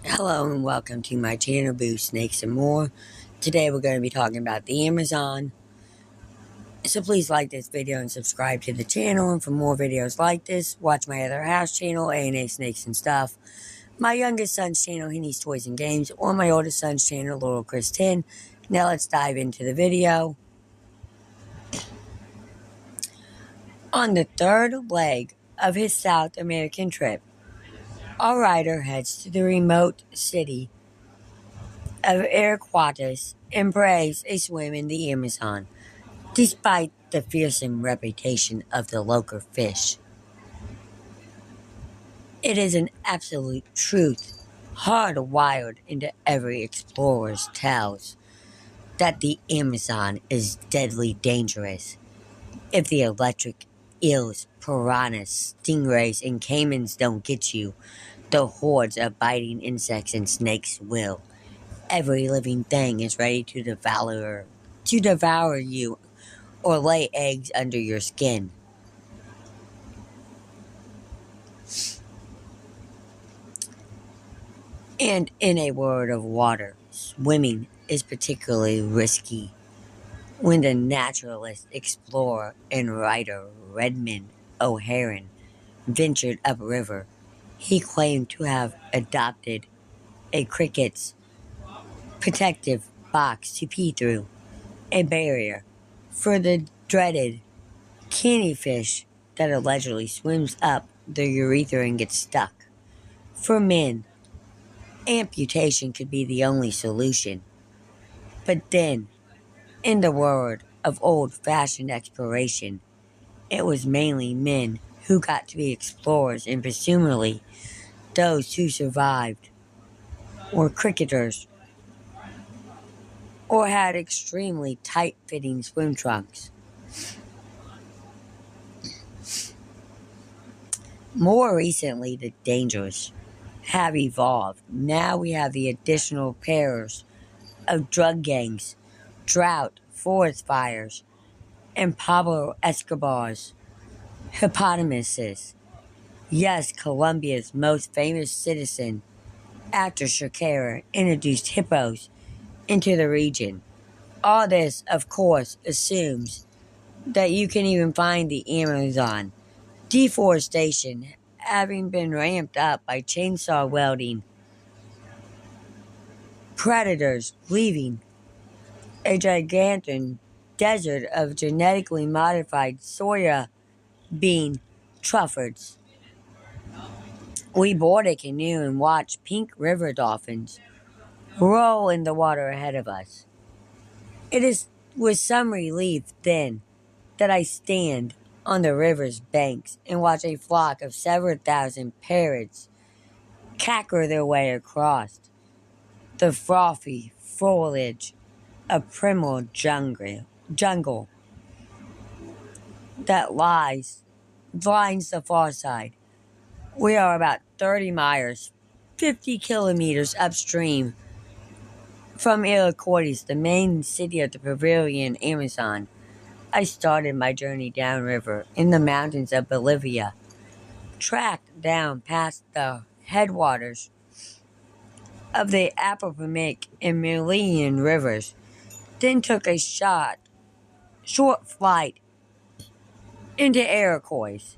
Hello and welcome to my channel, Boo Snakes and More. Today we're going to be talking about the Amazon. So please like this video and subscribe to the channel. And for more videos like this, watch my other house channel, A&A Snakes and Stuff. My youngest son's channel, He Needs Toys and Games. Or my oldest son's channel, Little Chris 10. Now let's dive into the video. On the third leg of his South American trip, our rider heads to the remote city of Iraquatas and braves a swim in the Amazon, despite the fearsome reputation of the local fish. It is an absolute truth, hardwired into every explorer's tales, that the Amazon is deadly dangerous. If the electric eels, piranhas, stingrays, and caimans don't get you, the hordes of biting insects and snakes will. Every living thing is ready to devour you or lay eggs under your skin. And in a world of water, swimming is particularly risky. When the naturalist, explorer, and writer Redmond O'Haran ventured upriver, he claimed to have adopted a cricket's protective box to pee through, a barrier for the dreaded candy fish that allegedly swims up the urethra and gets stuck. For men, amputation could be the only solution. But then, in the world of old-fashioned exploration, it was mainly men who got to be explorers, and presumably those who survived were cricketers or had extremely tight-fitting swim trunks. More recently, the dangers have evolved. Now we have the additional pairs of drug gangs, drought, forest fires, and Pablo Escobar's hippopotamuses. Yes, Colombia's most famous citizen, after Shakira introduced hippos into the region. All this, of course, assumes that you can even find the Amazon. Deforestation having been ramped up by chainsaw welding, predators leaving a gigantic desert of genetically modified soya bean truffles. We board a canoe and watch pink river dolphins roll in the water ahead of us. It is with some relief, then, that I stand on the river's banks and watch a flock of several thousand parrots cacker their way across the frothy foliage of primal jungle that lines the far side. We are about 30 miles, 50 kilometers upstream from Iraquatas, the main city of the Peruvian Amazon. I started my journey downriver in the mountains of Bolivia, tracked down past the headwaters of the Appomattox and Malian rivers, then took a short flight into Iraquatas,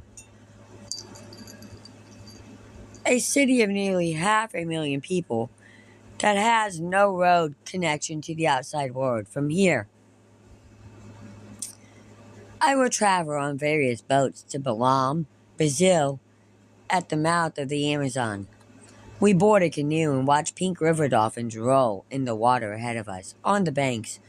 a city of nearly 500,000 people that has no road connection to the outside world. From here, I will travel on various boats to Belém, Brazil, at the mouth of the Amazon. We board a canoe and watch pink river dolphins roll in the water ahead of us. On the banks,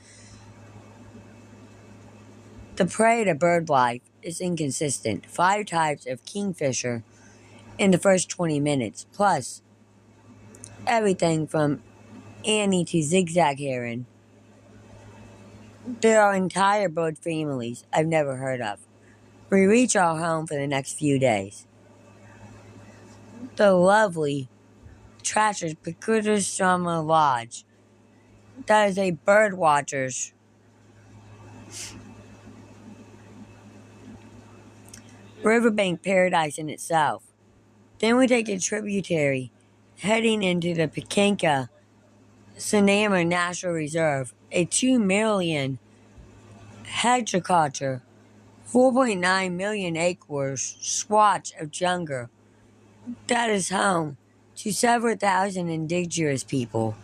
the prey to bird life is inconsistent. 5 types of kingfisher in the first 20 minutes, plus everything from Annie to zigzag heron. There are entire bird families I've never heard of. We reach our home for the next few days. The lovely Trasher's Pikutasama Lodge. That is a bird watcher's riverbank paradise in itself. Then we take a tributary heading into the Picanca Sonoma National Reserve, a 2 million hectare, 4.9 million acres swatch of jungle that is home to several thousand indigenous people.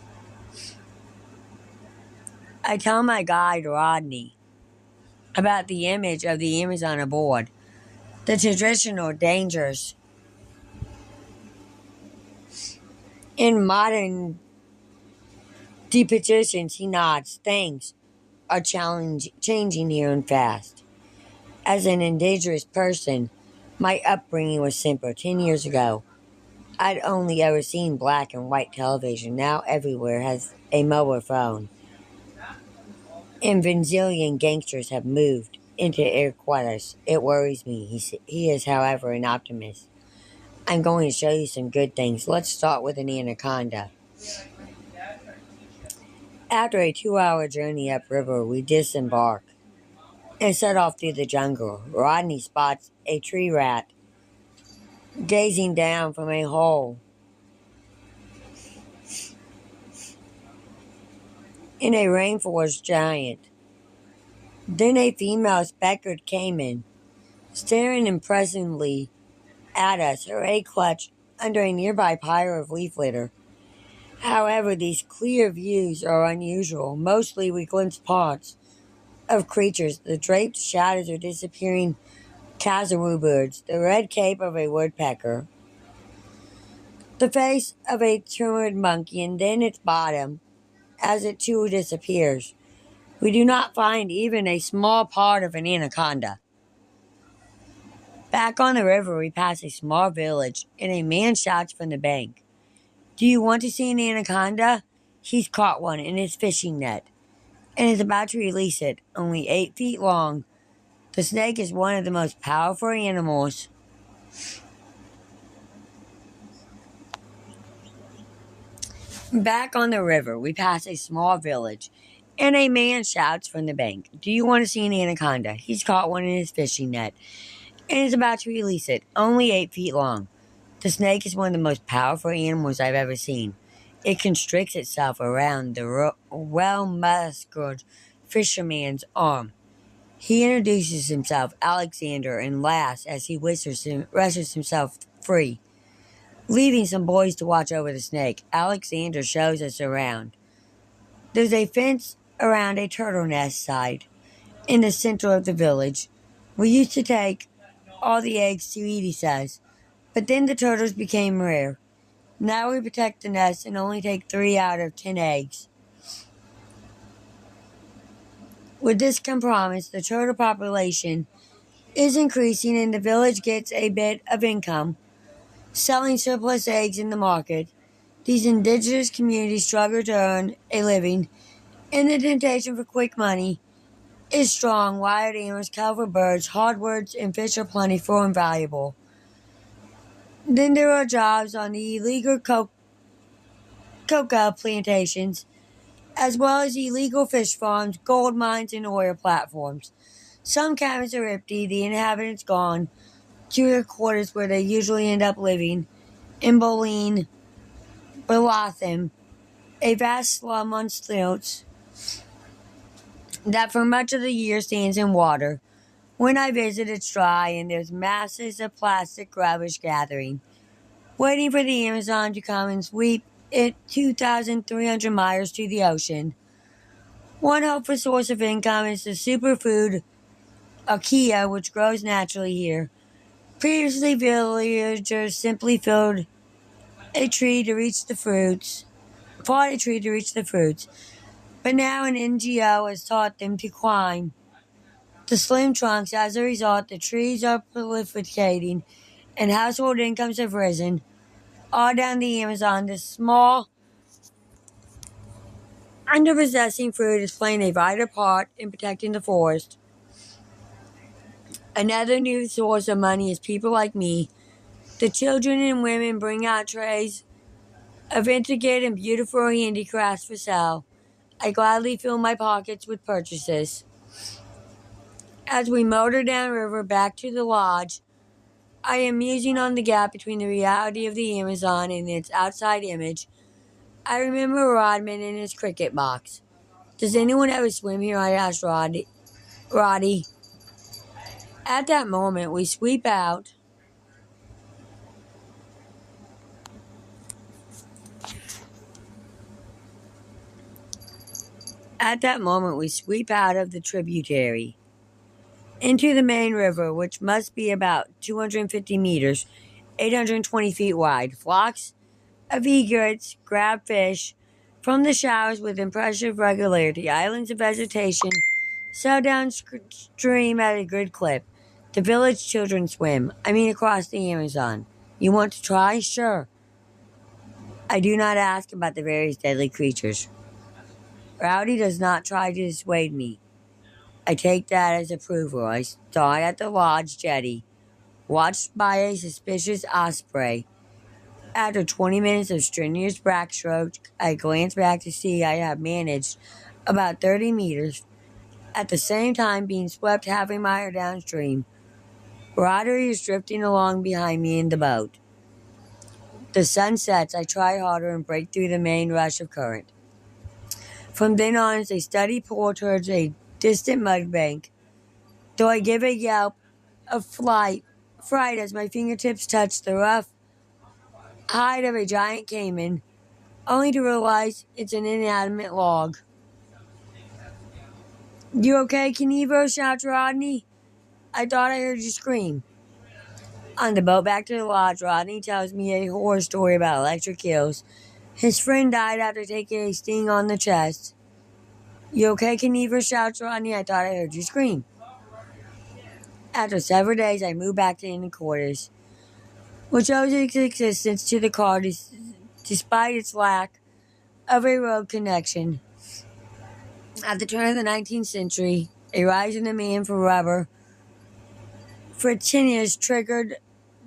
I tell my guide Rodney about the image of the Amazon aboard, the traditional dangers in modern depositions. He nods. Things are changing here and fast. As an indigenous person, my upbringing was simple. 10 years ago, I'd only ever seen black and white television. Now everywhere has a mobile phone. And Venezuelan gangsters have moved into air quarters. It worries me. He is, however, an optimist. I'm going to show you some good things. Let's start with an anaconda. After a 2-hour journey upriver, we disembark and set off through the jungle. Rodney spots a tree rat gazing down from a hole in a rainforest giant. Then a female speckled caiman, staring impressively at us, her egg clutched under a nearby pile of leaf litter. However, these clear views are unusual. Mostly we glimpse parts of creatures. The draped shadows are disappearing kazoo birds, the red cape of a woodpecker, the face of a timid monkey, and then its bottom as it too disappears. We do not find even a small part of an anaconda. Back on the river, we pass a small village, and a man shouts from the bank, "Do you want to see an anaconda?" He's caught one in his fishing net and is about to release it, only 8 feet long. The snake is one of the most powerful animals. Back on the river, we pass a small village, and a man shouts from the bank, "Do you want to see an anaconda?" He's caught one in his fishing net and is about to release it, only 8 feet long. The snake is one of the most powerful animals I've ever seen. It constricts itself around the well-muscled fisherman's arm. He introduces himself, Alexander, and laughs as he wrestles himself free, leaving some boys to watch over the snake. Alexander shows us around. There's a fence around a turtle nest site in the center of the village. We used to take all the eggs to eat, he says, but then the turtles became rare. Now we protect the nest and only take 3 out of 10 eggs. With this compromise, the turtle population is increasing and the village gets a bit of income, selling surplus eggs in the market. These indigenous communities struggle to earn a living, and the temptation for quick money is strong. Wild animals, colorful birds, hardwoods, and fish are plentiful and valuable. Then there are jobs on the illegal coca plantations, as well as illegal fish farms, gold mines, and oil platforms. Some cabins are empty, the inhabitants gone to their quarters where they usually end up living, in Balatham, a vast slum on stilts that for much of the year stands in water. When I visit, it's dry and there's masses of plastic rubbish gathering, waiting for the Amazon to come and sweep it 2,300 miles to the ocean. One hopeful source of income is the superfood acacia, which grows naturally here. Previously, villagers simply fought a tree to reach the fruits, but now an NGO has taught them to climb the slim trunks. As a result, the trees are proliferating and household incomes have risen. All down the Amazon, this small, underpossessing fruit is playing a vital part in protecting the forest. Another new source of money is people like me. The children and women bring out trays of intricate and beautiful handicrafts for sale. I gladly fill my pockets with purchases. As we motor downriver back to the lodge, I am musing on the gap between the reality of the Amazon and its outside image. I remember Rodman in his cricket box. Does anyone ever swim here? I asked Roddy. At that moment, we sweep out. At that moment, we sweep out of the tributary into the main river, which must be about 250 meters, 820 feet wide. Flocks of egrets grab fish from the showers with impressive regularity. Islands of vegetation sail downstream at a good clip. The village children swim. I mean, across the Amazon. You want to try? Sure. I do not ask about the various deadly creatures. Rowdy does not try to dissuade me. I take that as approval. I start at the lodge jetty, watched by a suspicious osprey. After 20 minutes of strenuous backstroke, I glance back to see I have managed about 30 meters, at the same time being swept half a mile downstream. Roderick is drifting along behind me in the boat. The sun sets, I try harder and break through the main rush of current. From then on, it's a steady pull towards a distant mud bank, though I give a yelp of fright as my fingertips touch the rough hide of a giant caiman, only to realize it's an inanimate log. You okay, Knievo? Shouts Rodney. I thought I heard you scream. On the boat back to the lodge, Rodney tells me a horror story about electric eels. His friend died after taking a sting on the chest. You okay, Knievo? Shouts Rodney. I thought I heard you scream. After several days, I moved back to Indian quarters, which owes its existence to the car despite its lack of a road connection. At the turn of the 19th century, a rise in demand for rubber for tiniers triggered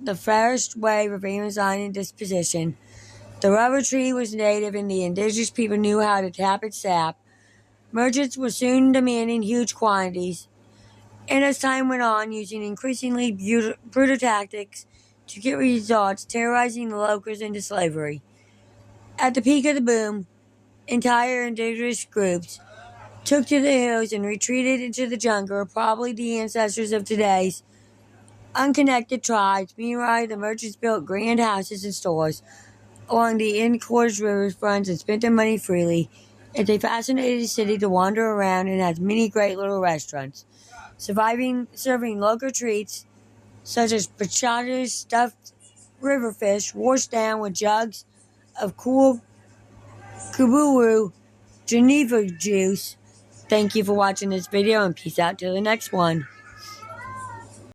the first wave of Amazonian dispossession. The rubber tree was native and the indigenous people knew how to tap its sap. Merchants were soon demanding huge quantities, and as time went on, using increasingly brutal tactics to get results, terrorizing the locals into slavery. At the peak of the boom, entire indigenous groups took to the hills and retreated into the jungle, probably the ancestors of today's unconnected tribes. Meanwhile, the merchants built grand houses and stores along the Incourse riverfronts and spent their money freely. It's a fascinating city to wander around and has many great little restaurants, serving local treats such as pachatas, stuffed river fish, washed down with jugs of cool Kuburu Geneva juice. Thank you for watching this video and peace out till the next one.